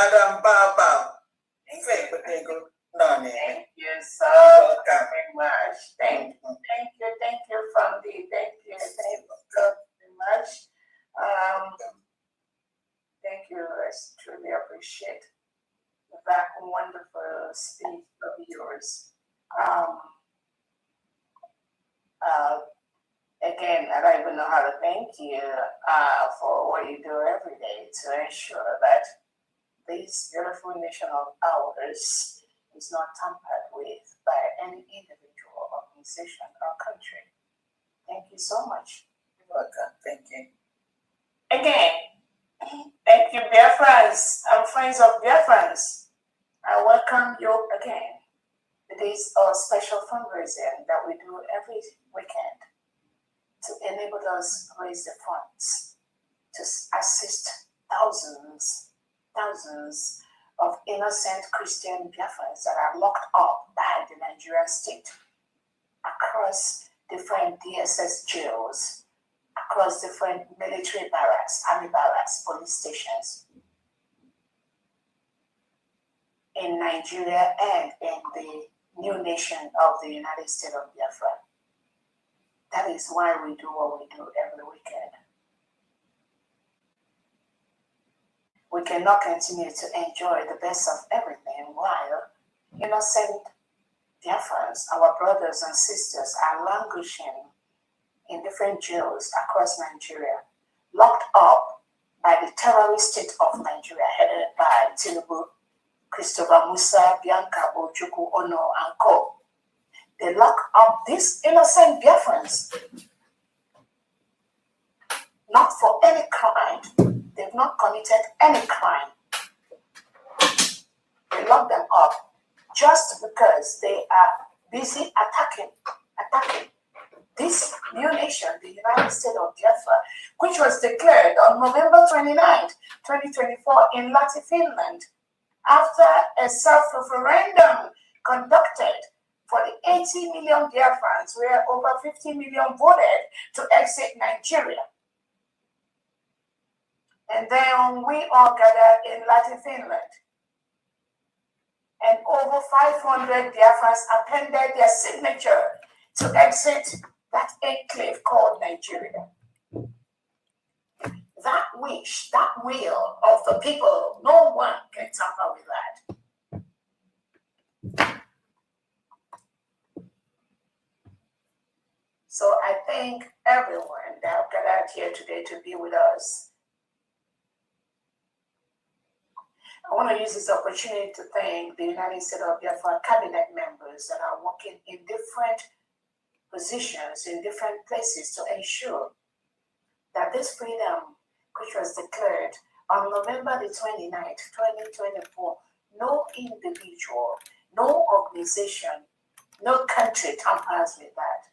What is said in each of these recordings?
Madam Baba. Thank you so very much. Thank you from the thank you very much. Thank you. I truly appreciate that wonderful speech of yours. Again, I don't even know how to thank you for what you do every day to ensure that this beautiful nation of ours is not tampered with by any individual, organization, or country. Thank you so much. You're welcome. Thank you. Again, thank you, Biafrans and friends of Biafrans. I welcome you again. It is a special fundraising that we do every weekend to enable us to raise the funds to assist thousands of innocent Christian Biafrans that are locked up by the Nigerian state across different DSS jails, across different military barracks, army barracks, police stations in Nigeria and in the new nation of the United States of Biafra. That is why we do what we do every weekend. We cannot continue to enjoy the best of everything while innocent Biafrans, our brothers and sisters, are languishing in different jails across Nigeria, locked up by the terrorist state of Nigeria headed by Tinubu, Christopher Musa, Bianca Ojukwu, Ono, and Co. They lock up these innocent Biafrans, not for any crime. They've not committed any crime. They lock them up just because they are busy attacking this new nation, the United States of Biafra, which was declared on November 29, 2024 in Lahti, Finland, after a self-referendum conducted for the 80 million Biafrans, where over 50 million voted to exit Nigeria. And then we all gathered in Lahti, Finland. And over 500 Biafrans appended their signature to exit that enclave called Nigeria. That wish, that will of the people, no one can tamper with that. So I thank everyone that have gathered here today to be with us. I want to use this opportunity to thank the United States of Biafra cabinet members that are working in different positions, in different places to ensure that this freedom, which was declared on November the 29th, 2024, no individual, no organization, no country tampers with that.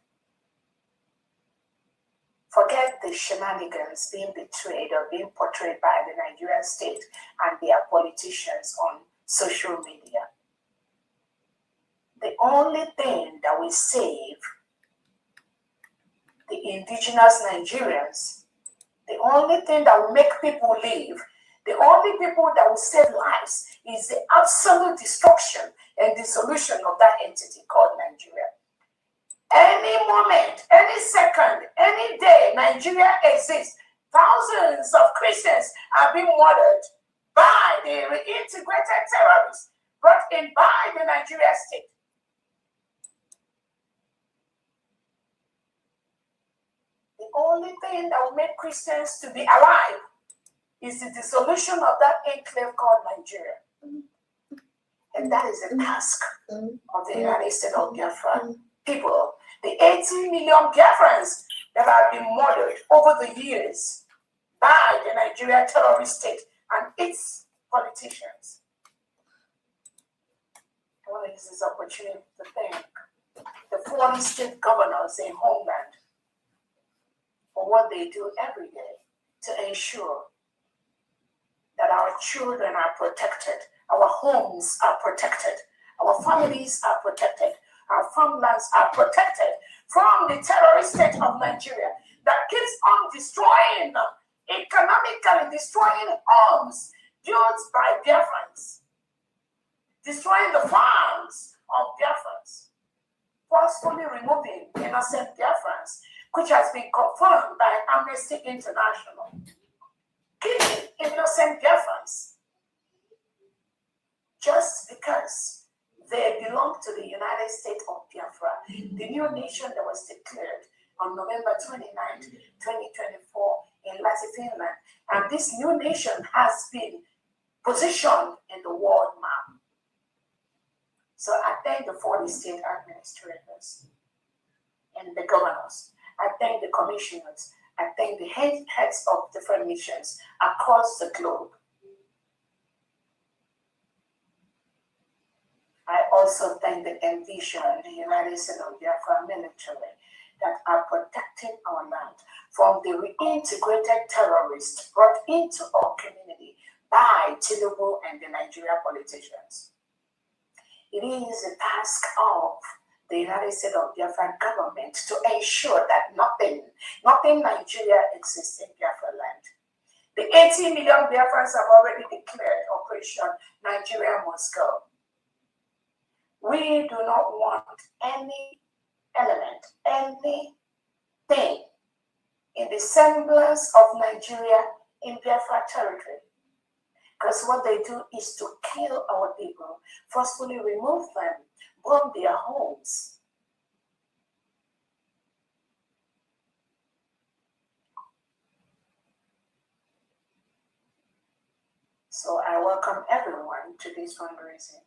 Forget the shenanigans being betrayed or being portrayed by the Nigerian state and their politicians on social media. The only thing that will save the indigenous Nigerians, the only thing that will make people live, the only people that will save lives is the absolute destruction and dissolution of that entity called Nigeria. Any moment, any second, any day Nigeria exists, thousands of Christians are being murdered by the reintegrated terrorists brought in by the Nigerian state. The only thing that will make Christians to be alive is the dissolution of that enclave called Nigeria. And that is the task of the United States of Biafra people, the 80 million Biafrans that have been murdered over the years by the Nigerian terrorist state and its politicians. I want to use this opportunity to thank the 40 state governors in Homeland for what they do every day to ensure that our children are protected, our homes are protected, our families are protected, our farmlands are protected from the terrorist state of Nigeria that keeps on destroying, economically destroying homes, built by Biafrans, destroying the farms of Biafrans, forcefully removing innocent Biafrans, which has been confirmed by Amnesty International, killing innocent Biafrans just because they belong to the United States of Biafra, the new nation that was declared on November 29, 2024 in Latin Finland. And this new nation has been positioned in the world map. So I thank the 40 state administrators and the governors. I thank the commissioners. I thank the heads of different missions across the globe. I also thank the Envision, the United States of Biafra military, that are protecting our land from the reintegrated terrorists brought into our community by Tinubu and the Nigerian politicians. It is a task of the United States of Biafra government to ensure that nothing Nigeria exists in Biafra land. The 80 million Biafrans have already declared Operation Nigeria Must Go. We do not want any element, anything in the semblance of Nigeria in Biafra territory. Because what they do is to kill our people, forcefully remove them, bomb their homes. So I welcome everyone to this fundraising.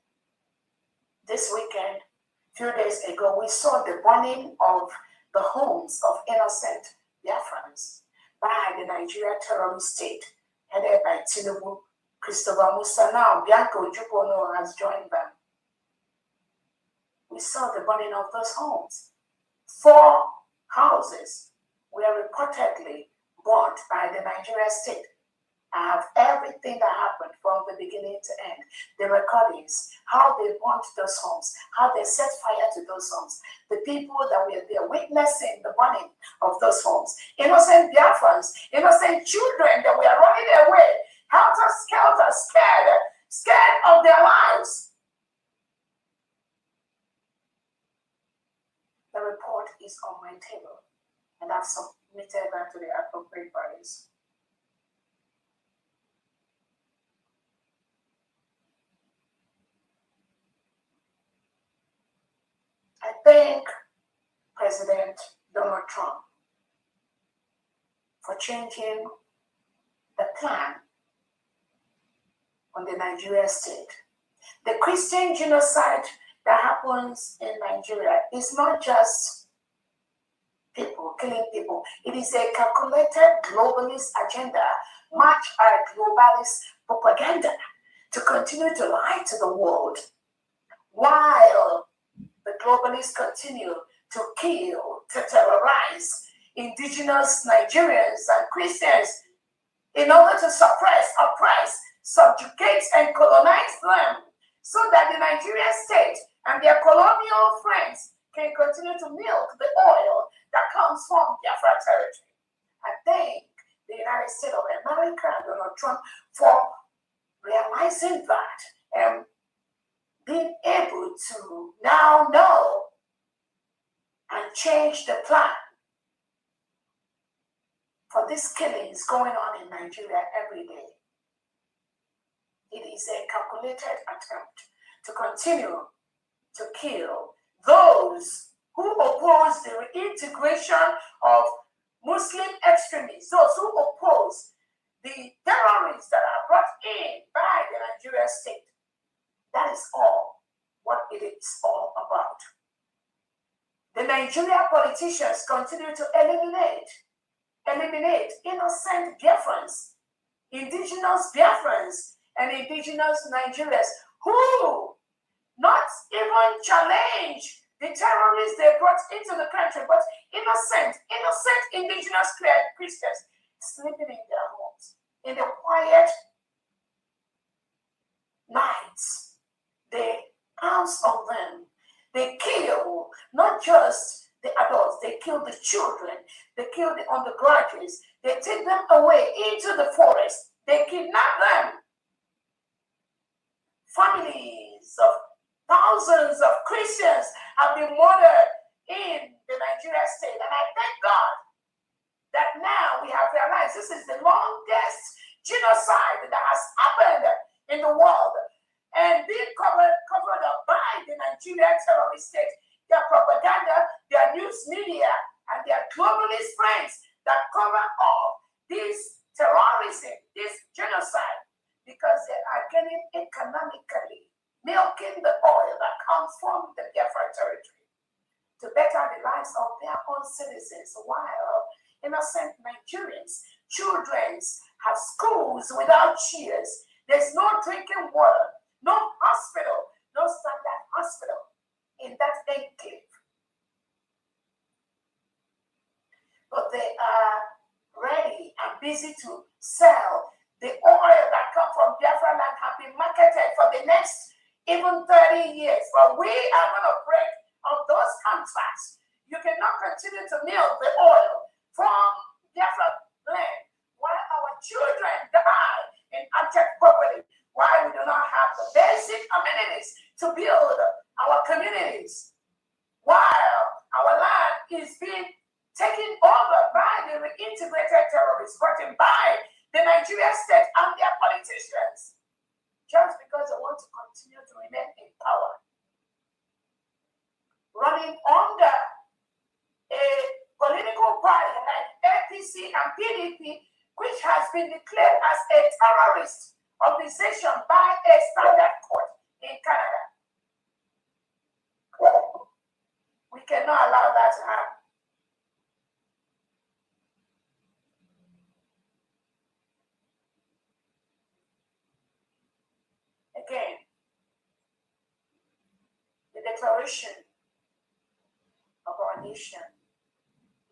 This weekend, a few days ago, we saw the burning of the homes of innocent Biafrans by the Nigerian terrorist state, headed by Tinubu. Christopher Musa, now Bianco Jupono has joined them. We saw the burning of those homes. 4 houses were reportedly burned by the Nigerian state. I have everything that happened from the beginning to end. The recordings, how they burnt those homes, how they set fire to those homes, the people that were there witnessing the burning of those homes, innocent Biafrans, innocent children that were running away, helter-skelter, scared of their lives. The report is on my table, and I've submitted that to the appropriate bodies. I thank President Donald Trump for changing the plan on the Nigeria state. The Christian genocide that happens in Nigeria is not just people killing people. It is a calculated globalist agenda matched by globalist propaganda to continue to lie to the world, while the globalists continue to kill, to terrorize indigenous Nigerians and Christians in order to suppress, oppress, subjugate, and colonize them, so that the Nigerian state and their colonial friends can continue to milk the oil that comes from Biafra territory. I thank the United States of America and Donald Trump for realizing that and being able to now know and change the plan for these killings going on in Nigeria every day. It is a calculated attempt to continue to kill those who oppose the reintegration of Muslim extremists, those who oppose the terrorists that are brought in by the Nigerian state. That is all what it is all about. The Nigerian politicians continue to eliminate innocent Biafrans, indigenous Biafrans, and indigenous Nigerians who not even challenge the terrorists they brought into the country, but innocent indigenous Christians sleeping in their homes in the quiet nights. They pounce on them. They kill not just the adults, they kill the children, they kill the undergraduates, they take them away into the forest, they kidnap them families of thousands of Christians have been murdered in the Nigerian state. And I thank God that now we have realized this is the longest genocide that has happened in the world, and being covered up by the Nigerian terrorist state, their propaganda, their news media, and their globalist friends that cover up this terrorism, this genocide, because they are getting economically, milking the oil that comes from the Biafran territory to better the lives of their own citizens, while innocent Nigerians, children have schools without chairs. There's no drinking water, no hospital, no standard hospital in that enclave. But they are ready and busy to sell the oil that comes from Biafra land, have been marketed for the next even 30 years. But we are going to break up those contracts. You cannot continue to milk the oil from Biafra land while our children die in abject poverty, why we do not have the basic amenities to build our communities, while our land is being taken over by the reintegrated terrorists brought in by the Nigerian state and their politicians, just because they want to continue to remain in power, running under a political party like APC and PDP, which has been declared as a terrorist organization by a standard court in Canada. We cannot allow that to happen. Again, the declaration of our nation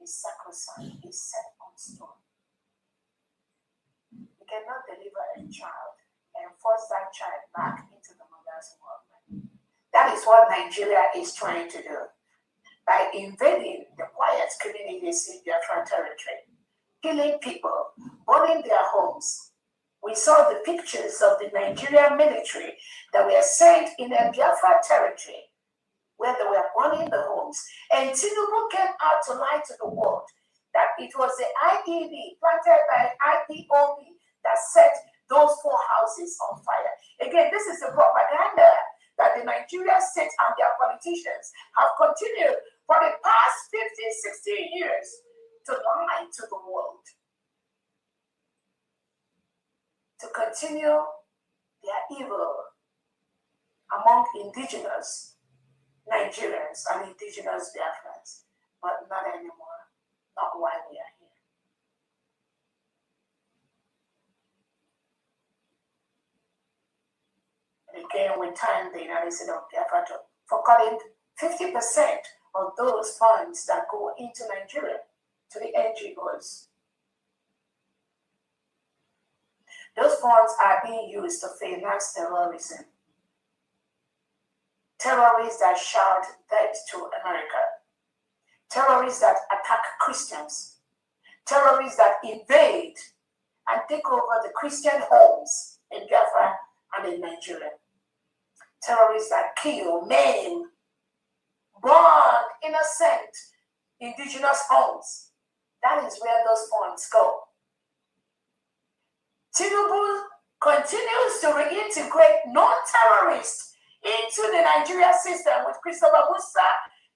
is sacrosanct, is set on stone. We cannot deliver a child and force that child back into the mother's womb. That is what Nigeria is trying to do by invading the quiet communities in Biafran territory, killing people, burning their homes. We saw the pictures of the Nigerian military that were sent in the Biafra territory where they were burning the homes. And Tinubu came out to lie to the world that it was the IED planted by IPOB that set those 4 houses on fire. Again, this is the propaganda that the Nigerian state and their politicians have continued for the past 50, 60 years to lie to the world, to continue their evil among indigenous Nigerians and indigenous Biafrans, but not anymore, not while we are here. And again, we thank the United States of Biafra for cutting 50% of those funds that go into Nigeria to the NGOs. Those funds are being used to finance terrorism. Terrorists that shout death to America. Terrorists that attack Christians. Terrorists that invade and take over the Christian homes in Biafra and in Nigeria. Terrorists that kill, maim, burn innocent indigenous homes. That is where those funds go. Tinubu continues to reintegrate non-terrorists into the Nigeria system with Christopher Musa,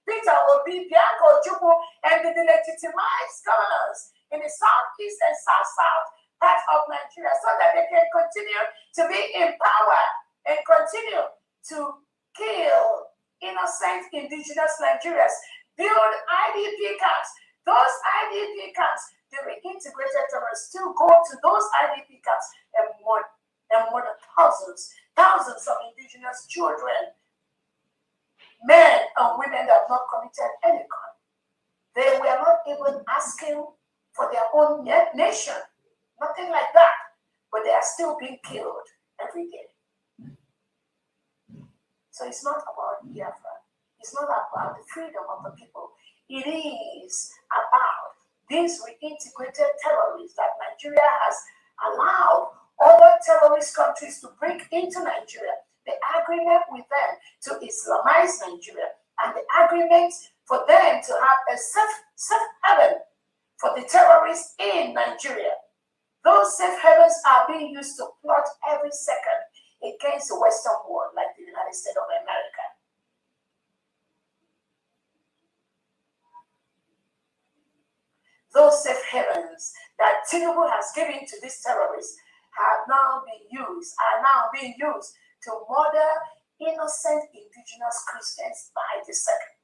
Peter Obi, Bianco Ojukwu, and the delegitimized governors in the southeast and south-south part of Nigeria so that they can continue to be in power and continue to kill innocent indigenous Nigerians, build IDP camps. Those IDP camps, the reintegrated terrorists still go to those IDP camps and murder thousands of indigenous children, men and women that have not committed any crime. They were not even asking for their own nation, nothing like that, but they are still being killed every day. So it's not about Biafra. It's not about the freedom of the people. It is about these reintegrated terrorists that Nigeria has allowed other terrorist countries to bring into Nigeria. The agreement with them to Islamize Nigeria, and the agreement for them to have a safe haven for the terrorists in Nigeria. Those safe havens are being used to plot every second against the Western world, like the United States of America. Those safe havens that Tinubu has given to these terrorists are now being used to murder innocent indigenous Christians by the second.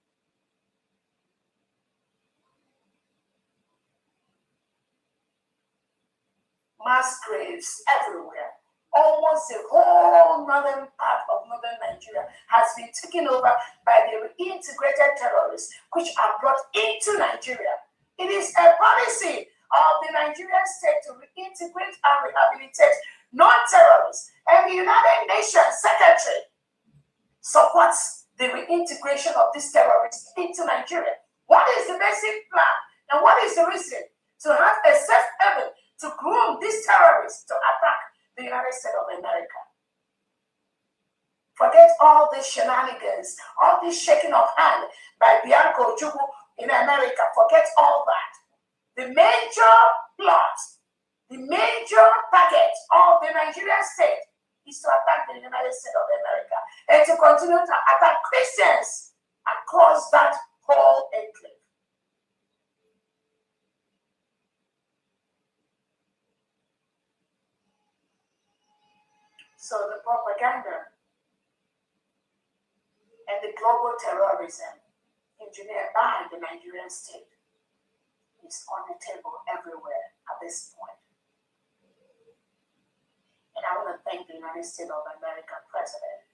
Mass graves everywhere. Almost the whole northern part of northern Nigeria has been taken over by the reintegrated terrorists which are brought into Nigeria. It is a policy of the Nigerian state to reintegrate and rehabilitate non-terrorists, and the United Nations Secretary supports the reintegration of these terrorists into Nigeria. What is the basic plan, and what is the reason to have a safe haven to groom these terrorists to attack the United States of America? Forget all these shenanigans, all this shaking of hand by Bianco Jugu in America. Forget all that. The major plot, the major target of the Nigerian state is to attack the United States of America and to continue to attack Christians across that whole enclave. So the propaganda and the global terrorism engineered by the Nigerian state is on the table everywhere at this point. And I want to thank the United States of America president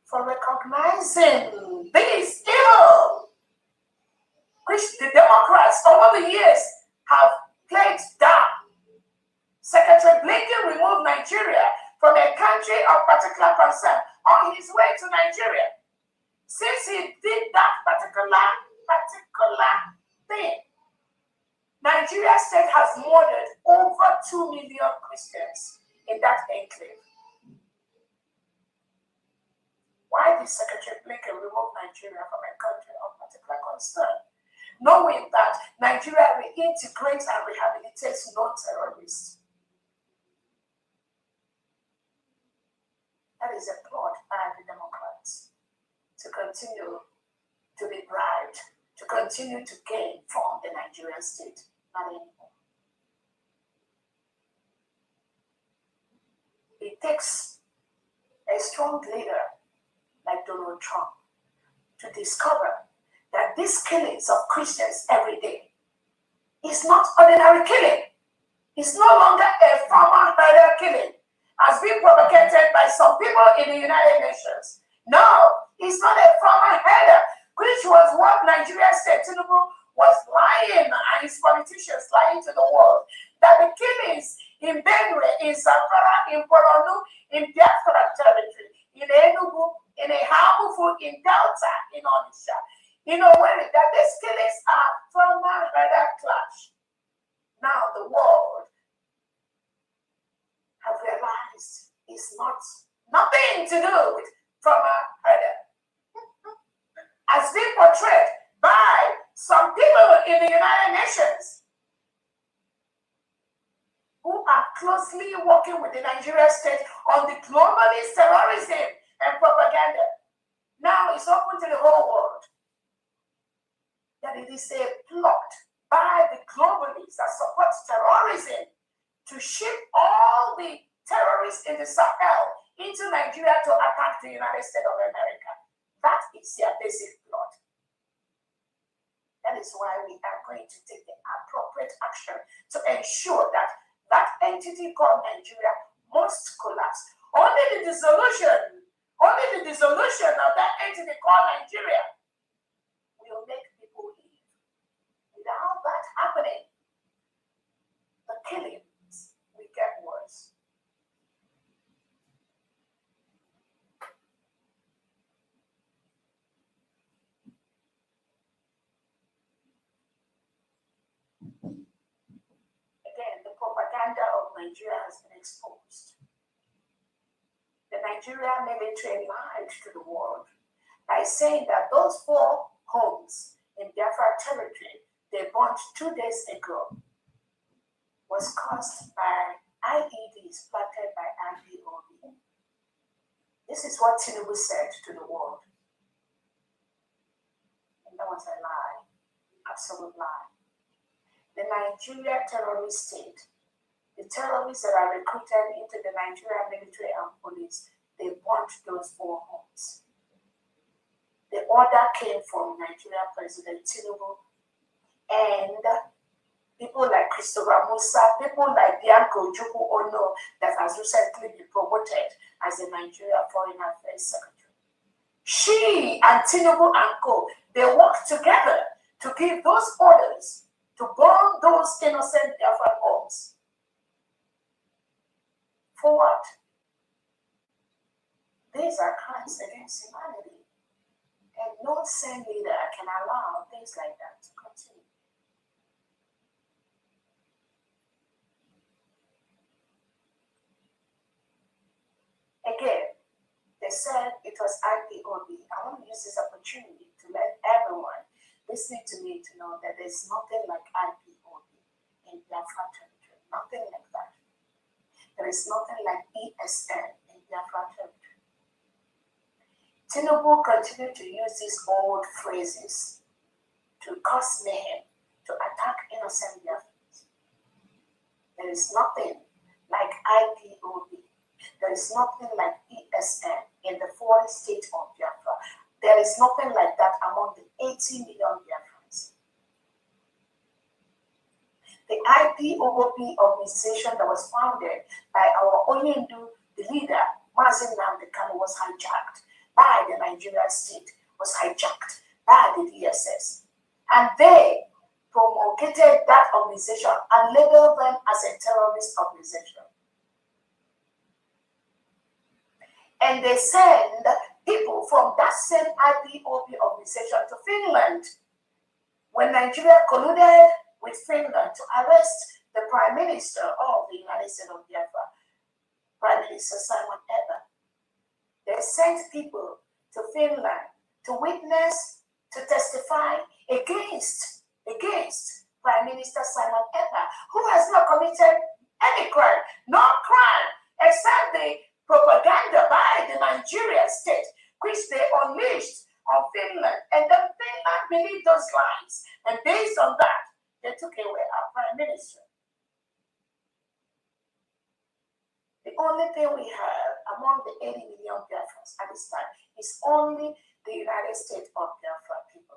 for recognizing this evil, which the Democrats over the years have played down. Secretary Blinken removed Nigeria from a country of particular concern on his way to Nigeria. Since he did that particular thing, Nigeria state has murdered over 2 million Christians in that enclave. Why did Secretary Blinken remove Nigeria from a country of particular concern, knowing that Nigeria reintegrates and rehabilitates non-terrorists? That is a plot by the Democrats to continue to be bribed, to continue to gain from the Nigerian state. Not anymore. It takes a strong leader like Donald Trump to discover that these killings of Christians every day is not ordinary killing. It's no longer a farmer herder killing, as being propagated by some people in the United Nations. No, it's not a farmer herder, which was what Nigeria state Tinubu was lying and his politicians lying to the world. That the killings in Benue, in Zamfara, in Borno, in Biafran territory, in Enugu, in Ehamufu, in Delta, in Onitsha, in Owerri, that these killings are farmer herder clash. Now the world have realized it's nothing to do with farmer herder. As being portrayed by some people in the United Nations who are closely working with the Nigerian state on the globalist terrorism and propaganda. Now it's open to the whole world that it is a plot by the globalists that supports terrorism to ship all the terrorists in the Sahel into Nigeria to attack the United States of America. That is their basic plot. That is why we are going to take the appropriate action to ensure that that entity called Nigeria must collapse. Only the dissolution of that entity called Nigeria will make people leave. Without that happening, the killings will get worse. Again, the propaganda of Nigeria has been exposed. The Nigerian military lied to the world by saying that those 4 homes in Biafra territory they burnt 2 days ago was caused by IEDs planted by IPOB. This is what Tinubu said to the world. And that was a lie, absolute lie. The Nigeria terrorist state, the terrorists that are recruited into the Nigerian military and police, they burnt those 4 homes. The order came from Nigerian President Tinubu and people like Christopher Musa, people like Bianco Juku Ono that has recently been promoted as the Nigeria Foreign Affairs Secretary. She and Tinubu and co, they worked together to give those orders to burn those innocent Biafran homes. For what? These are crimes against humanity. And no sane leader can allow things like that to continue. Again, they said it was IPOB. I want to use this opportunity to let everyone listening to me to know that there's nothing like IPOB in Biafra territory. Nothing like that. There is nothing like ESN in Biafra territory. Tinubu continued to use these old phrases to cause mayhem, to attack innocent Biafrans. There is nothing like IPOB. There is nothing like ESN in the 40 states of Biafra. There is nothing like that among the 80 million Biafrans. The IPOB organization that was founded by our Onyendu, the leader, Mazi Nnamdi Kanu, was hijacked by the Nigerian state, was hijacked by the DSS. And they promulgated that organization and labeled them as a terrorist organization. And they send people from that same IPOB organization to Finland. When Nigeria colluded with Finland to arrest the Prime Minister of the United States of Biafra, Prime Minister Simon Eber, they sent people to Finland to witness, to testify against Prime Minister Simon Eber, who has not committed any crime, no crime, except the propaganda by the Nigerian state, which they unleashed on Finland. And then Finland believed those lies. And based on that, they took away our Prime Minister. The only thing we have among the 80 million Biafrans at this time is only the United States of Biafra people.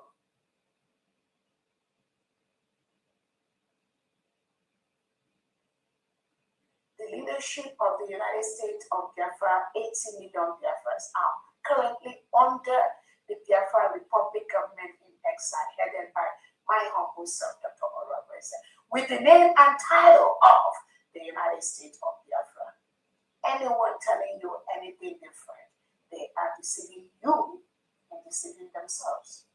The leadership of the United States of Biafra, 80 million Biafrans, are currently under the Biafra Republic government in exile, headed by my humble self, Dr. Orabueze, with the name and title of the United States of Biafra. Anyone telling you anything different, they are deceiving you and deceiving themselves.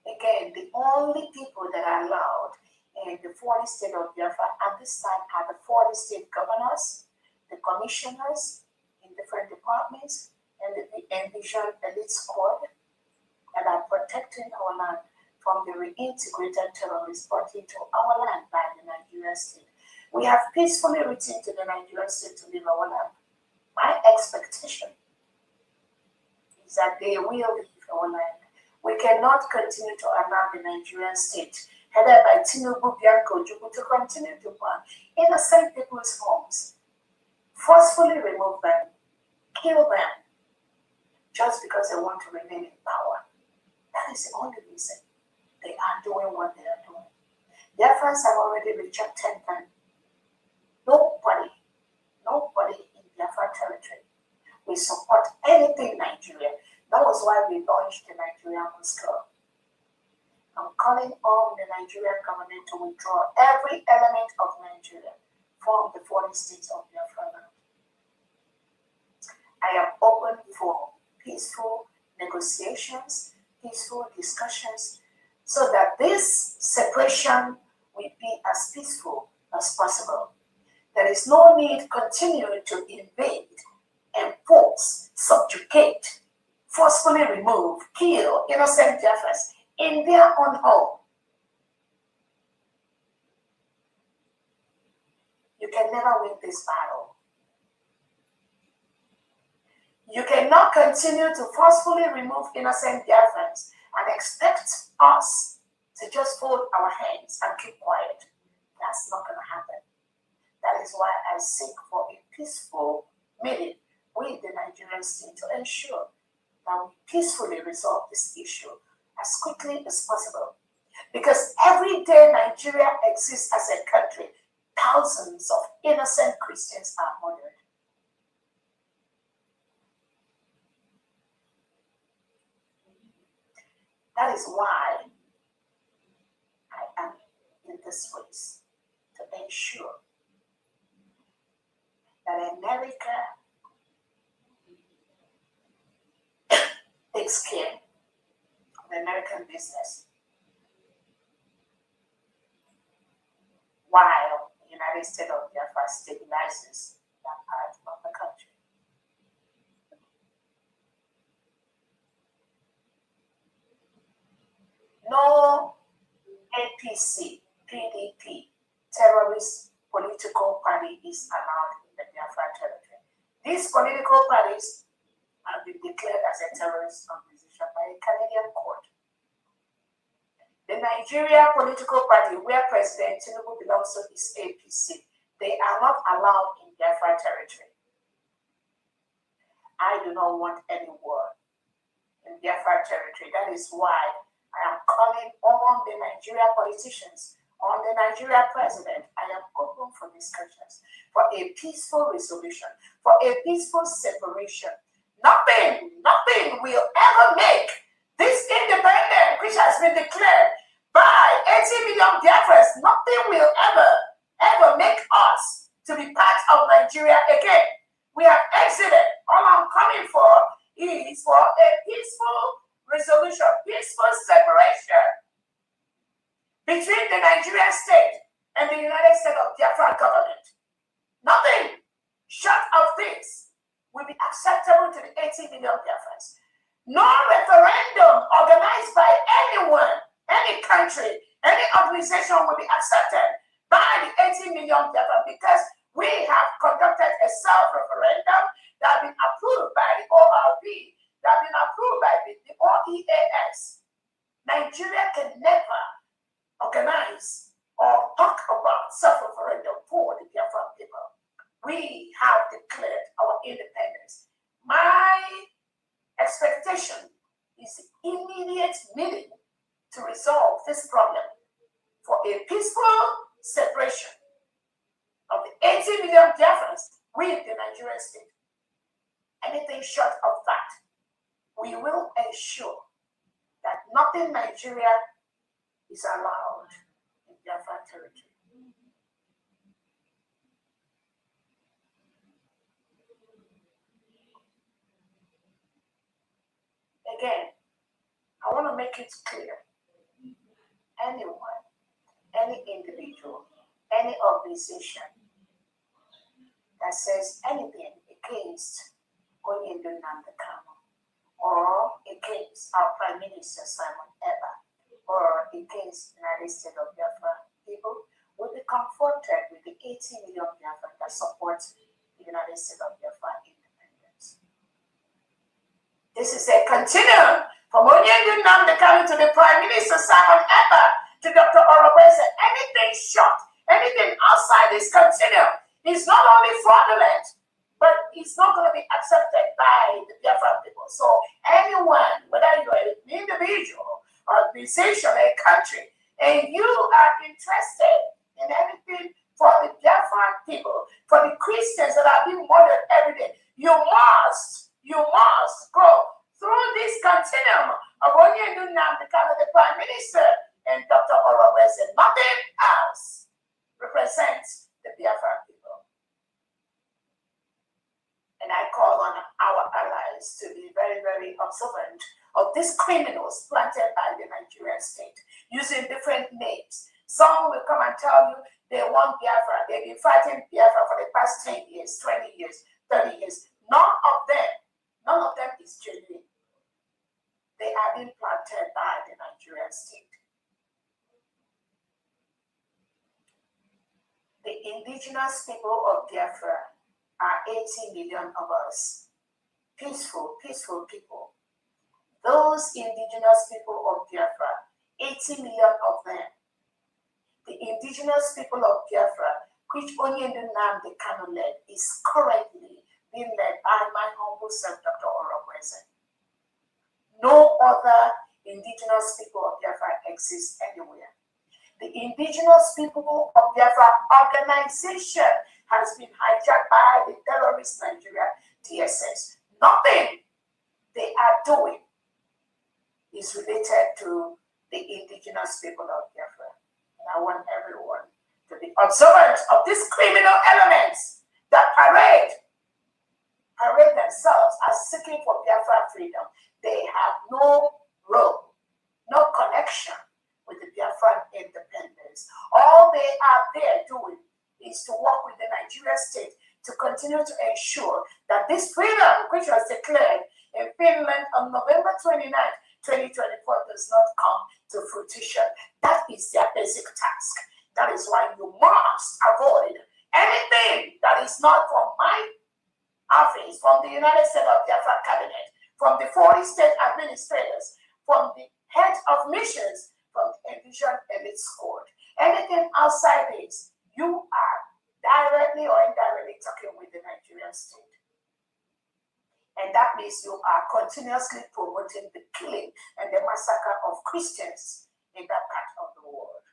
Again, the only people that are allowed in the 40 states of Biafra at this time are the 40 state governors, the commissioners in different departments, and the envisioned elite squad that are protecting our land from the reintegrated terrorists brought into our land by the Nigerian state. We have peacefully returned to the Nigerian state to leave our land. My expectation is that they will leave our land. We cannot continue to allow the Nigerian state, headed by Tinubu, Bianco Juku, to continue to burn innocent people's homes, forcefully remove them, kill them, just because they want to remain in power. That is the only reason they are doing what they are doing. Biafrans have already rejected them. Nobody in Biafra territory will support anything Nigerian. That was why we launched the Nigerian Club. I'm calling on the Nigerian government to withdraw every element of Nigeria from the 40 states of Biafra land. I am open for peaceful negotiations, peaceful discussions, so that this separation will be as peaceful as possible. There is no need to continue to invade, enforce, subjugate, forcefully remove, kill innocent Biafrans in their own home. You can never win this battle. You cannot continue to forcefully remove innocent Biafrans and expect us to just fold our hands and keep quiet. That's not going to happen. That is why I seek for a peaceful meeting with the Nigerian state to ensure that we peacefully resolve this issue as quickly as possible. Because every day Nigeria exists as a country, thousands of innocent Christians are murdered. That is why I am in this race, to ensure that America takes care of the American business, while the United States of Biafra stabilizes that part of the country. No APC, PDP, terrorist political party is allowed in the Biafra territory. These political parties have been declared as a terrorist organization by a Canadian court. The Nigeria political party, where President Tinubu belongs to, is APC. They are not allowed in Biafra territory. I do not want any war in Biafra territory. That is why I am calling on the Nigeria politicians, on the Nigeria president. I am open for discussions, for a peaceful resolution, for a peaceful separation. Nothing will ever make this independence, which has been declared by 80 million Biafrans, nothing will ever make us to be part of Nigeria again. We have exited. All I'm coming for is for a peaceful resolution, peaceful separation between the Nigerian state and the United States of Biafra government. Nothing short of this will be acceptable to the 80 million Biafrans. No referendum organized by anyone, any country, any organization will be accepted by the 80 million Biafrans, because we have conducted a self-referendum that has been approved by the ORB, that have been approved by the OEAS. Nigeria can never organize or talk about self-referendum for the Biafran people. We have declared our independence. My expectation is immediate meeting to resolve this problem for a peaceful separation of the 80 million Biafrans with the Nigerian state. Anything short of that, we will ensure that nothing Nigeria is allowed in Biafra territory. Again, I want to make it clear. Anyone, any individual, any organization that says anything against Onyendu Nnamdi or against our Prime Minister Simon Eba or against the United States of Biafra people will be confronted with the 80 million Biafra that support the United States of Biafra independence. This is a continuum from Onyendu Nnamdi to the Prime Minister Simon Eba to Dr. Orabueze. Anything short, anything outside this continuum is not only fraudulent, but it's not going to be accepted by the Biafran people. So anyone, whether you're an individual, organization, a country, and you are interested in anything for the Biafran people, for the Christians that are being murdered every day, you must go through this continuum of Onyendu Nnamdi, the Prime Minister, and Dr. Orabueze. Nothing else represents the Biafran people. And I call on our allies to be very, very observant of these criminals planted by the Nigerian state, using different names, Some will come and tell you they want Biafra. They've been fighting Biafra for the past 10 years, 20 years, 30 years. None of them is genuine. They are being planted by the Nigerian state. The indigenous people of Biafra are 80 million of us. Peaceful people. Those indigenous people of Biafra, 80 million of them. The indigenous people of Biafra, which Onyendu Nnamdi Kanu led, is currently being led by my humble self, Dr. Orabueze. No other indigenous people of Biafra exists anywhere. The indigenous people of Biafra organization has been hijacked by the terrorist Nigeria DSS. Nothing they are doing is related to the indigenous people of Biafra. And I want everyone to be observant of these criminal elements that parade themselves as seeking for Biafra freedom. They have no role, no connection with the Biafran independence. All they are there doing is to work with the Nigerian state to continue to ensure that this freedom, which was declared in Finland on November 29th, 2024, does not come to fruition. That is their basic task. That is why you must avoid anything that is not from my office, from the United States of Biafra cabinet, from the 40 state administrators, from the heads of missions, from the Envision Elite Squad. Anything outside this, you are directly or indirectly talking with the Nigerian state. And that means you are continuously promoting the killing and the massacre of Christians in that part of the world.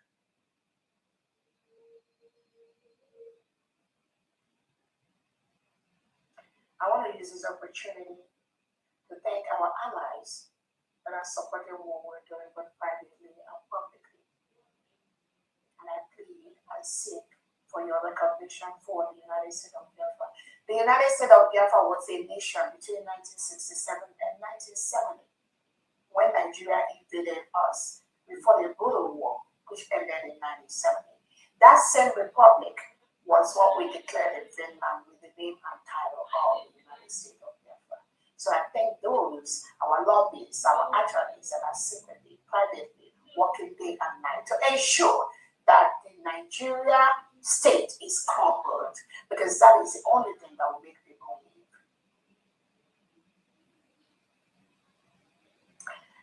I want to use this opportunity to thank our allies that are supporting what we're doing both privately and publicly. And I plead and seek for your recognition for the United States of Biafra. The United States of Biafra was a nation between 1967 and 1970 when Nigeria invaded us before the brutal war, which ended in 1970. That same republic was what we declared in Finland with the name and title of the United States of Biafra. So I thank those, our lobbyists, our attorneys that are secretly, privately, working day and night to ensure that the Nigeria state is crumbled, because that is the only thing that will make people leave.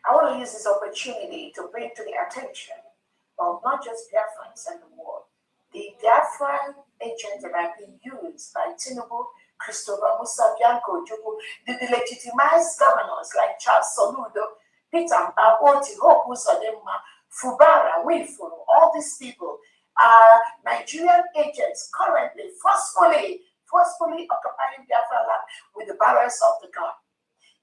I want to use this opportunity to bring to the attention of not just Biafrans and the world, the Biafran agents that have been used by Tinubu, Christopher Musa, Bianco Ojukwu, the delegitimized governors like Charles Soludo, Peter Mbakoti, Hope Uzodinma, Fubara, Wifuru, all these people are Nigerian agents currently forcefully occupying Biafra land with the barrels of the gun.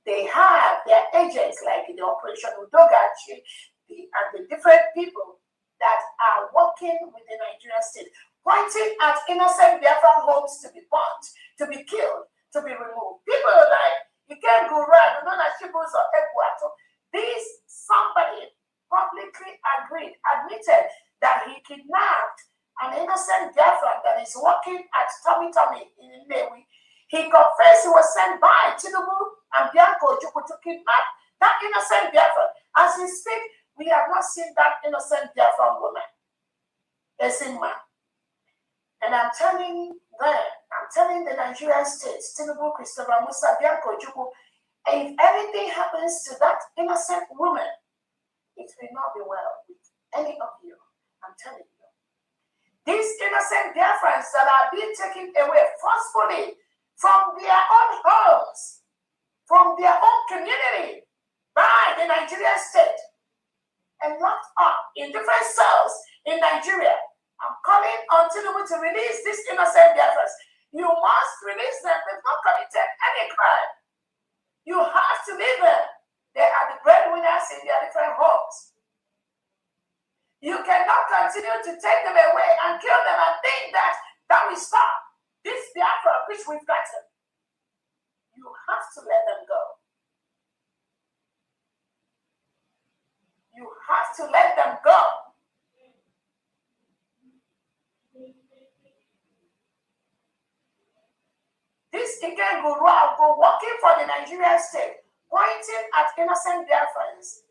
They have their agents like the Operation Udogachi and the different people that are working with the Nigerian state, pointing at innocent Biafran homes to be burnt, to be killed, to be removed. People like Iken Gura, known as Shibus or Ekwato, this somebody publicly admitted that he kidnapped an innocent Biafran that is working at Tommy in Nnewi. He confessed he was sent by Tinubu and Bianco Ojukwu to kidnap that innocent Biafran. As we speak, we have not seen that innocent Biafran woman, Esimma. And I'm telling the Nigerian state, Tinubu, Christopher Musa, Bianco Ojukwu, if anything happens to that innocent woman, it will not be well with any of you. I'm telling you. These innocent Biafrans that are being taken away forcefully from their own homes, from their own community, by the Nigerian state, and locked up in different cells in Nigeria. I'm calling on Tinubu to release these innocent Biafrans. You must release them. They've not committed any crime. You have to leave them. They are the breadwinners in their different homes. You cannot continue to take them away and kill them and think that that will stop this Biafra which we've gotten. You have to let them go. You have to let them go. This again go working for the Nigerian state, pointing at innocent Biafrans.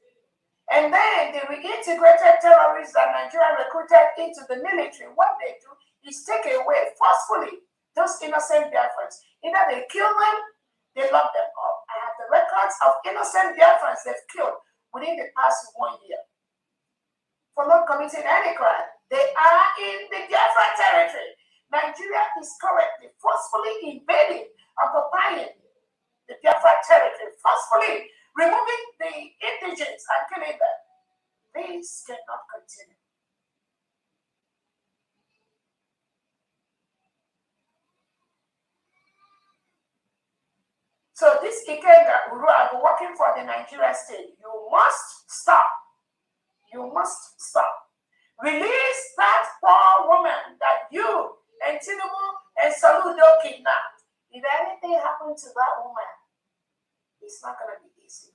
And then the reintegrated terrorists that Nigeria recruited into the military, what they do is take away forcefully those innocent Biafrans. Either they kill them, they lock them up. I have the records of innocent Biafrans they've killed within the past 1 year for not committing any crime. They are in the Biafran territory. Nigeria is currently forcefully invading, occupying the Biafran territory, forcefully removing the indigents and killing them. This cannot continue. So this Ikenga Uru working for the Nigerian state. You must stop. You must stop. Release that poor woman that you and Tinubu and Saludo kidnapped. If anything happened to that woman, it's not going to be easy.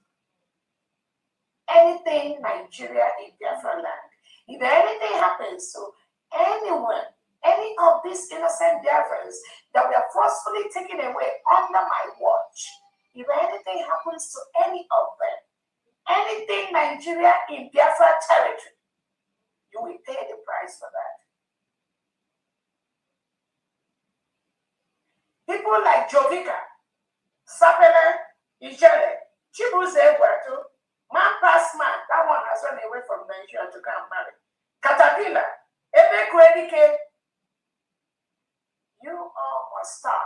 Anything Nigeria in Biafra land, if anything happens to anyone, any of these innocent Biafrans that were forcefully taken away under my watch, if anything happens to any of them, anything Nigeria in Biafra territory, you will pay the price for that. People like Jovika, Sapele, Ijele, Chibuze Egwatu, man past man, that one has run away from Nigeria to go and marry. Caterpillar, Ebe Kredike, you all must stop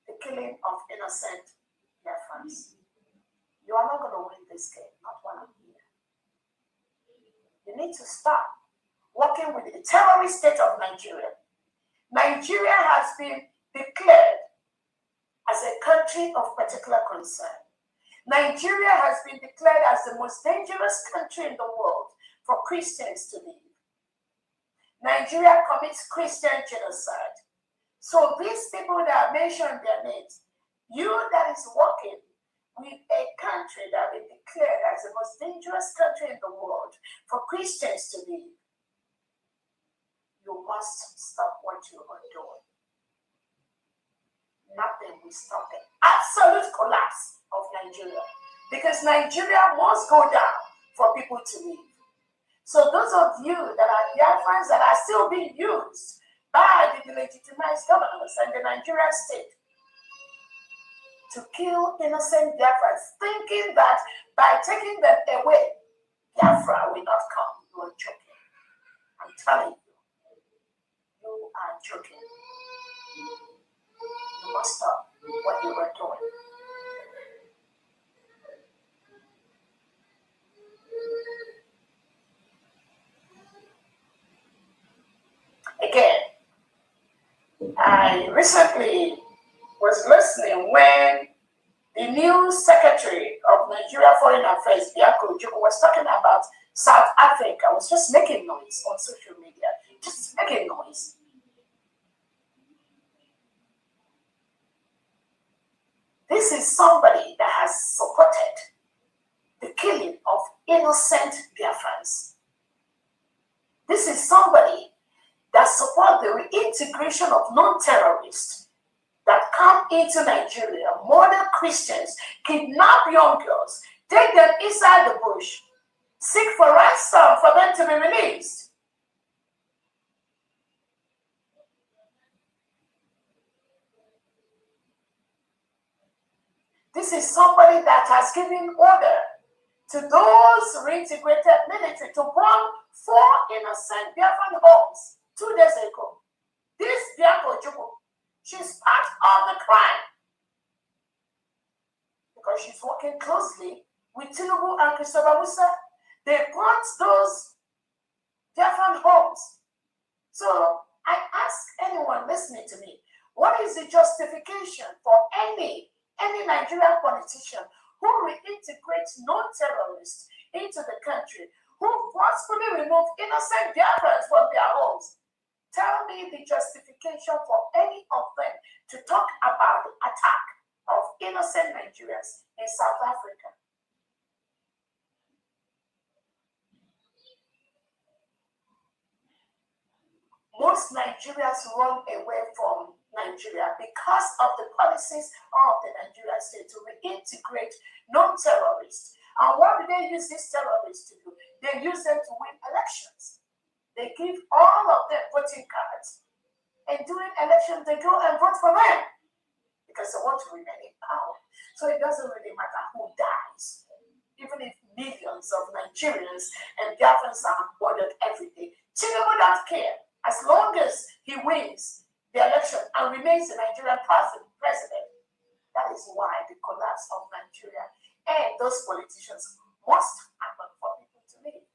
the killing of innocent Biafrans. You are not going to win this game, not one of you. You need to stop working with the terrorist state of Nigeria. Nigeria has been declared as a country of particular concern. Nigeria has been declared as the most dangerous country in the world for Christians to live. Nigeria commits Christian genocide. So these people that mentioned their names, you that is working with a country that has been declared as the most dangerous country in the world for Christians to live, you must stop what you are doing. Nothing will stop the absolute collapse of Nigeria, because Nigeria must go down for people to live. So those of you that are Biafrans that are still being used by the legitimized governments and the Nigerian state to kill innocent Biafrans, thinking that by taking them away, Biafra will not come, you are joking. I'm telling you. You are joking. You must stop what you are doing. Again, I recently was listening when the new Secretary of Nigeria Foreign Affairs, Biako Ojukwu, was talking about South Africa. I was just making noise on social media, just making noise. This is somebody that has supported the killing of innocent Biafrans. This is somebody that supports the reintegration of non-terrorists that come into Nigeria, murder Christians, kidnap young girls, take them inside the bush, seek for ransom for them to be released. This is somebody that has given order to those reintegrated military to burn 4 innocent Biafran homes 2 days ago. This Biako Ojukwu, she's part of the crime because she's working closely with Tinubu and Christopher Musa. They burnt those Biafran homes. So I ask anyone listening to me, what is the justification for any Nigerian politician who reintegrates non-terrorists into the country, who forcefully remove innocent Biafrans from their homes? Tell me the justification for any of them to talk about the attack of innocent Nigerians in South Africa. most Nigerians run away from Nigeria because of the policies of the Nigerian state to reintegrate non-terrorists. And what do they use these terrorists to do? They use them to win elections. They give all of them voting cards. And during elections, they go and vote for them because they want to remain in power. So it doesn't really matter who dies. Even if millions of Nigerians and Biafrans are murdered every day, Tinubu doesn't care. As long as he wins the election and remains the Nigerian president, that is why the collapse of Nigeria and those politicians must happen for people to leave.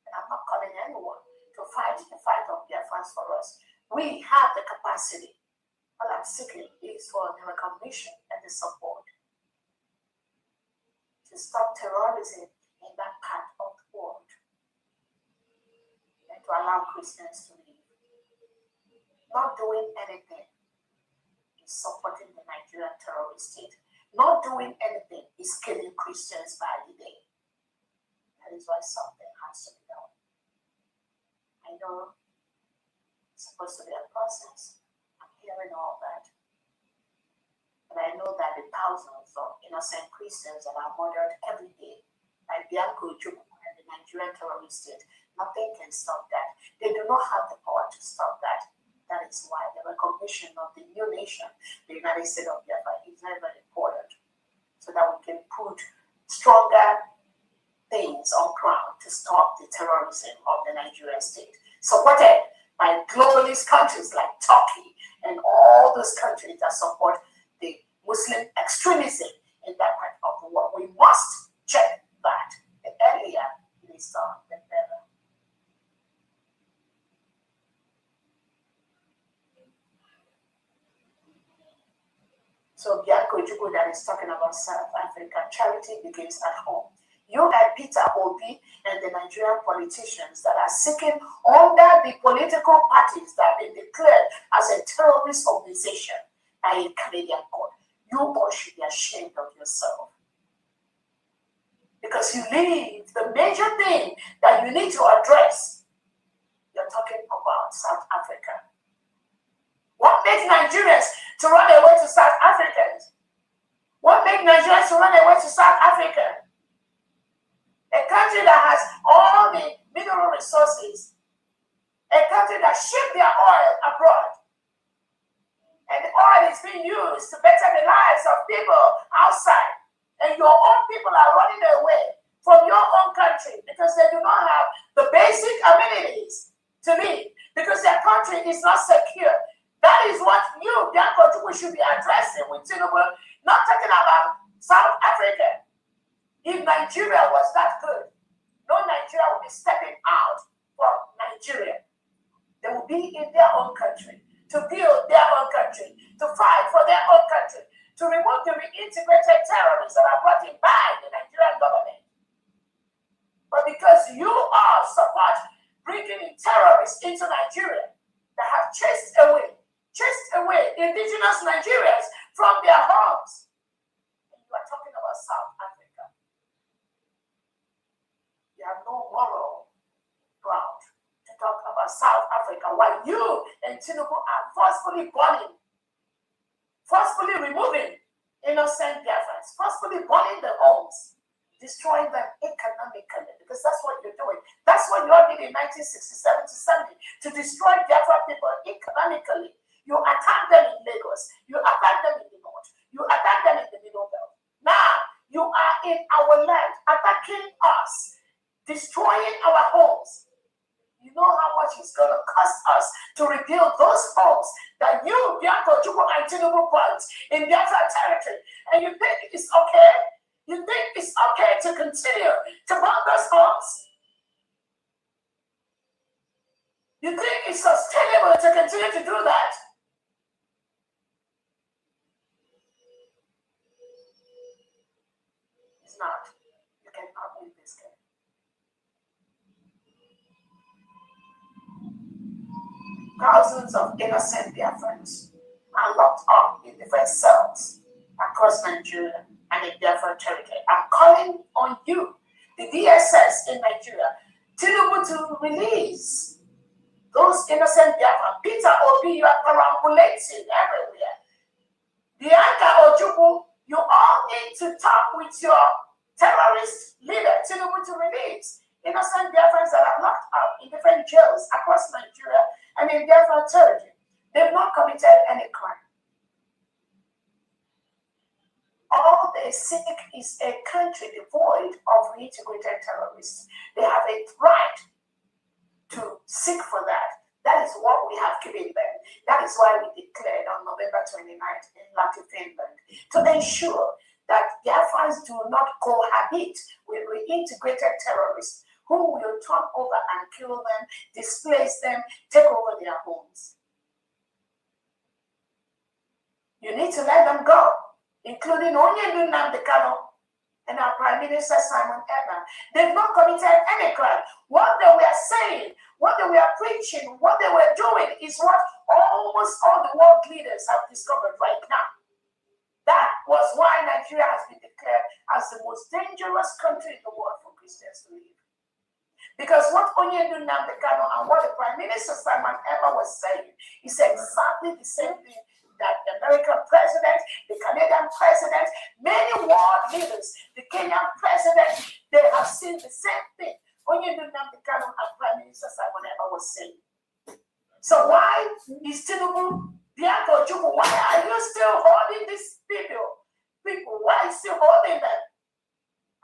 And I'm not calling anyone to fight the fight of Biafrans for us. We have the capacity. All I'm seeking is for the recognition and the support to stop terrorism in that part of the world and to allow Christians to live. Not doing anything is supporting the Nigerian terrorist state. Not doing anything is killing Christians by the day. That is why something has to be done. I know it's supposed to be a process. I'm hearing all that. But I know that the thousands of innocent Christians that are murdered every day by Bianco Ojukwu and the Nigerian terrorist state, nothing can stop that. They do not have the power to stop that. That is why the recognition of the new nation, the United States of Biafra, is very, very important, so that we can put stronger things on ground to stop the terrorism of the Nigerian state, supported by globalist countries like Turkey and all those countries that support the Muslim extremism in that part of the world. We must check that. The earlier it is done, the better. So Bianco Ojukwu that is talking about South Africa, charity begins at home. You and Peter Obi and the Nigerian politicians that are seeking under the political parties that have been declared as a terrorist organization by a Canadian court, you all should be ashamed of yourself. Because you leave the major thing that you need to address. You're talking about South Africa. What makes Nigerians to run away to South Africans? What makes Nigerians to run away to South Africa? A country that has all the mineral resources. A country that ships their oil abroad. And the oil is being used to better the lives of people outside. And your own people are running away from your own country because they do not have the basic amenities to live, because their country is not secure. That is what you, Bianco Ojukwu, should be addressing with Tinubu, not talking about South Africa. If Nigeria was that good, no Nigeria would be stepping out from Nigeria. They will be in their own country, to build their own country, to fight for their own country, to remove the reintegrated terrorists that are brought in by the Nigerian government. But because you all support bringing in terrorists into Nigeria that have chased away indigenous Nigerians from their homes, and you are talking about South Africa. You have no moral ground to talk about South Africa while you and Tinubu are forcefully burning, forcefully removing innocent Biafrans, forcefully burning their homes, destroying them economically, because that's what you're doing. That's what you all did in 1967 to 70, to destroy Biafra people economically. You attack them in Lagos, you attack them in the north, you attack them in the middle belt. Now, you are in our land, attacking us, destroying our homes. You know how much it's going to cost us to rebuild those homes that you, Bianco Ojukwu, and Tinubu built in Biafra territory. And you think it's okay? You think it's okay to continue to build those homes? You think it's sustainable to continue to do that? It's not. You cannot win this game. Thousands of innocent Biafrans are locked up in different cells across Nigeria and in Biafra territory. I'm calling on you, the DSS in Nigeria, Tinubu, to release those innocent Biafran. Peter Obi, you are perambulating everywhere. Bianca Ojukwu, you all need to talk with your terrorist leader, Tinubu, to release innocent Biafrans that are locked up in different jails across Nigeria and in Biafran territory. They've not committed any crime. All they seek is a country devoid of reintegrated terrorists. They have a right to seek for that. That is what we have given them. That is why we declared on November 29th in Latin Finland to ensure that Biafrans do not cohabit with reintegrated terrorists who will turn over and kill them, displace them, take over their homes. You need to let them go, including Onyendu Nnamdi Kanu and our Prime Minister Simon Ekpa. They've not committed any crime. What they were saying, what they were preaching, what they were doing is what almost all the world leaders have discovered right now. That was why Nigeria has been declared as the most dangerous country in the world for Christians to live. Because what Onyendu Nnamdi Kanu and what the Prime Minister Simon Ekpa was saying is exactly the same thing that the American president, the Canadian president, many world leaders, the Kenyan president, they have seen the same thing Onyendu Nnamdi Kanu and Prime Minister Simon Ekpa was saying. So why is Tinubu, Bianca Ojukwu, why are you still holding these people? Why are you still holding them?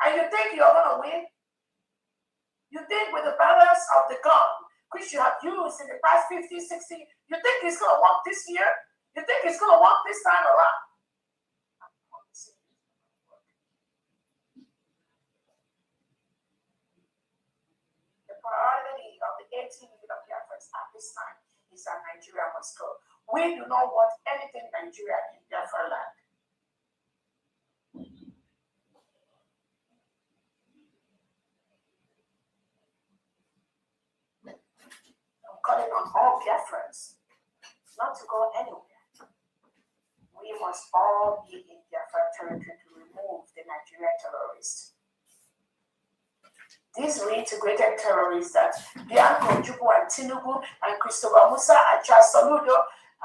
And you think you're going to win? You think with the balance of the gun, which you have used in the past 50, 60, you think it's going to work this year? You think it's going to work this time around? The priority of the 18 million Biafrans at this time is that Nigeria must go. We do not want anything Nigeria in Biafra land. I'm calling on all Biafrans not to go anywhere. We must all be in Biafra territory to remove the Nigerian terrorists. These reintegrated terrorists that Bianca Ojukwu and Tinubu and Christopher Musa and Charles Soludo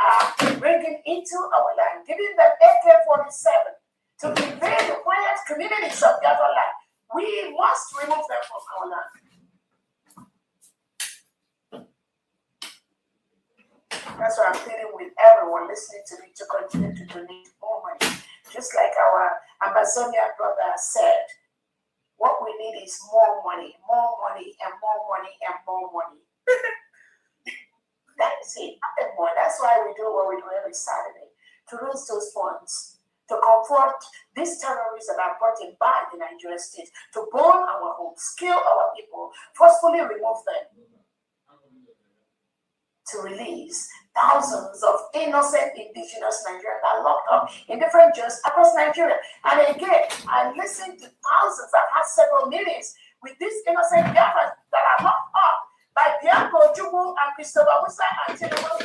are bringing into our land, giving them AK-47 to invade the quiet communities of Biafra land. We must remove them from our land. That's why I'm pleading with everyone listening to me to continue to donate more money. Just like our Amazonian brother said, what we need is more money, and more money, and more money. That is it, nothing more. That's why we do what we do every Saturday, to raise those funds, to confront these terrorists that are brought in by the Nigerian state, to burn our homes, kill our people, forcefully remove them, to release thousands of innocent indigenous Nigerians that are locked up in different jails across Nigeria. And again, I listened to thousands, I've had several meetings with these innocent Biafrans that are locked up by Bianca Ojukwu and Christopher Musa and Tinubu.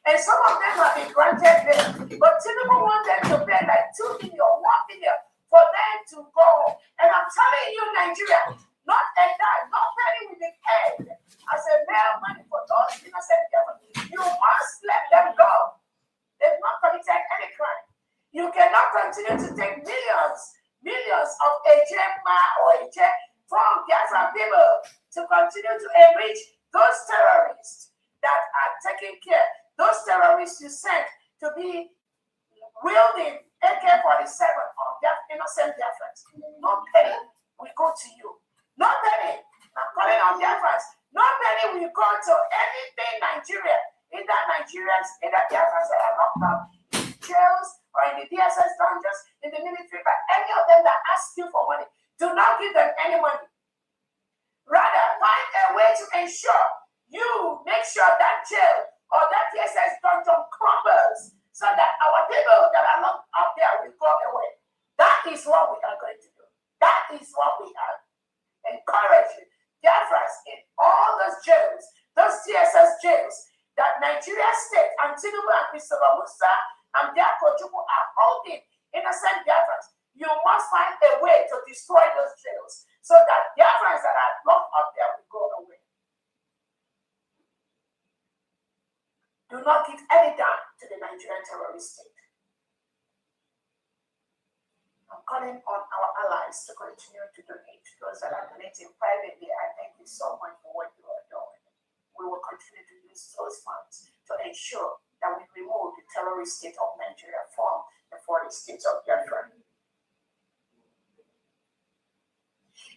And some of them have been granted bail. But Tinubu wants them to pay like 2 million, 1 million for them to go home. And I'm telling you, Nigeria, not a dime, not penny will be paid as a mail money for those innocent Biafrans. You must let them go. They've not committed any crime. You cannot continue to take millions of Ejema or Eje from Biafran people to continue to enrich those terrorists that are taking care. Those terrorists you sent to be wielding AK-47 on their innocent Biafrans. No penny will go to you. No penny. I'm calling on Biafrans. No penny will go to anything Nigeria. Either Nigerians, either Biafrans that are locked up in jails or in the DSS dungeons, in the military, but any of them that ask you for money, do not give them any money. Rather, find a way to ensure you make sure that jail or that DSS dungeon crumbles so that our people that are locked up there will go away. That is what we are going to do. That is what we are encouraging Biafrans in all those jails, those DSS jails, that Nigeria state and Tinubu and Christopher Musa and Bianca Ojukwu are holding innocent Biafrans. You must find a way to destroy those jails so that Biafrans that are locked up there will go away. Do not give any dime to the Nigerian terrorist state. I'm calling on our allies to continue to donate. Those that are donating privately, I thank you so much for what you are doing. We will continue to use those funds to ensure that we remove the terrorist state of Nigeria from the 40 states of Biafra.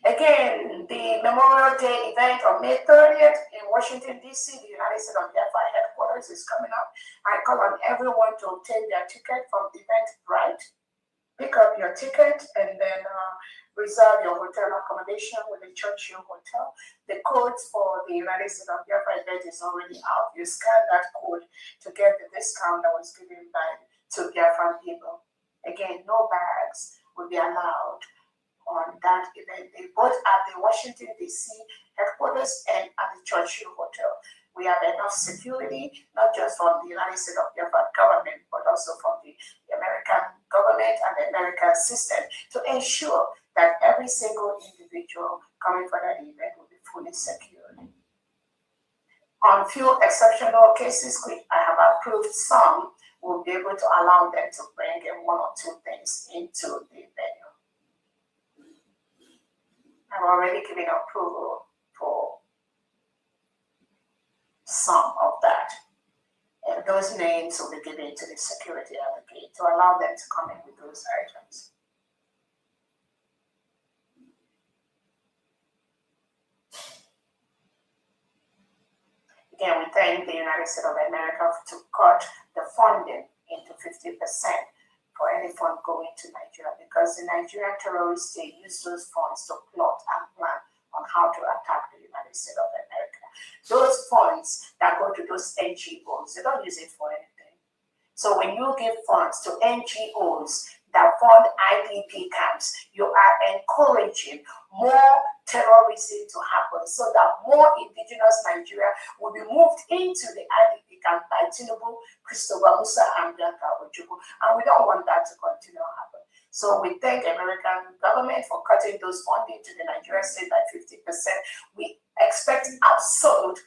Again, the Memorial Day event on May 30th in Washington, D.C., the United States of Biafra headquarters is coming up. I call on everyone to obtain their ticket from Eventbrite. Pick up your ticket and then reserve your hotel accommodation with the Churchill Hotel. The codes for the United States of Biafra event is already out. You scan that code to get the discount that was given to Biafran people. Again, no bags will be allowed on that event, both at the Washington, D.C. headquarters and at the Churchill Hotel. We have enough security, not just from the United States of Biafra government, but also from the American government and the American system to ensure that every single individual coming for that event will be fully secured. On few exceptional cases, which I have approved some, we'll be able to allow them to bring in one or two things into the venue. I've already given approval for some of that. And those names will be given to the security at the gate to allow them to come in with those items. Again, we thank the United States of America to cut the funding into 50% for any fund going to Nigeria, because the Nigerian terrorists, they use those funds to plot and plan on how to attack the United States of America. Those funds that go to those NGOs, they don't use it for anything. So when you give funds to NGOs that fund IDP camps, you are encouraging more terrorism to happen so that more indigenous Nigeria will be moved into the IDP camp by Tinubu, Christopher Musa, and Bianca Ojukwu. And we don't want that to continue to happen. So we thank the American government for cutting those funding to the Nigerian state by 50%. We expect absolute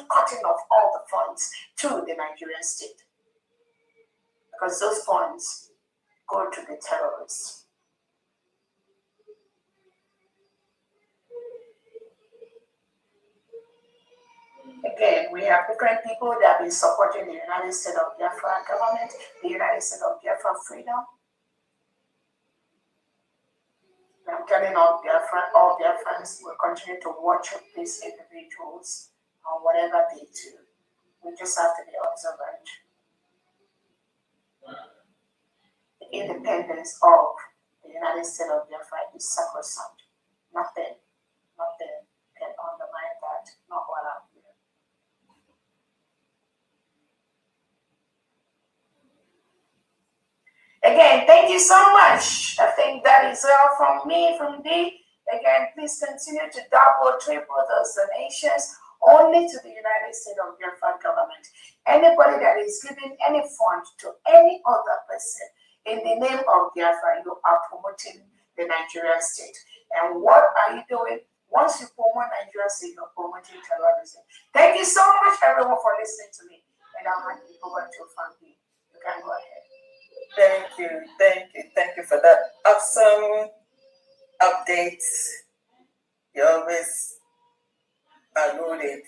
cutting of all the funds to the Nigerian state, because those funds go to the terrorists. Again, we have different people that have been supporting the United States of Biafra government, the United States of Biafra freedom. I'm telling all Biafrans will continue to watch these individuals on whatever they do. We just have to be observant. The independence of the United States of Biafra is sacrosanct. Nothing can undermine that, not while I'm here. Again, thank you so much. I think that is all from me, from D. Again, please continue to double, triple those donations only to the United States of Biafra government. Anybody that is giving any fund to any other person in the name of Biafra, you are promoting the Nigerian state. And what are you doing? Once you promote Nigerian state, you're promoting terrorism. Thank you so much, everyone, for listening to me. And I'll hand you over to Fambi. You can go ahead. Thank you for that awesome update. You always are loaded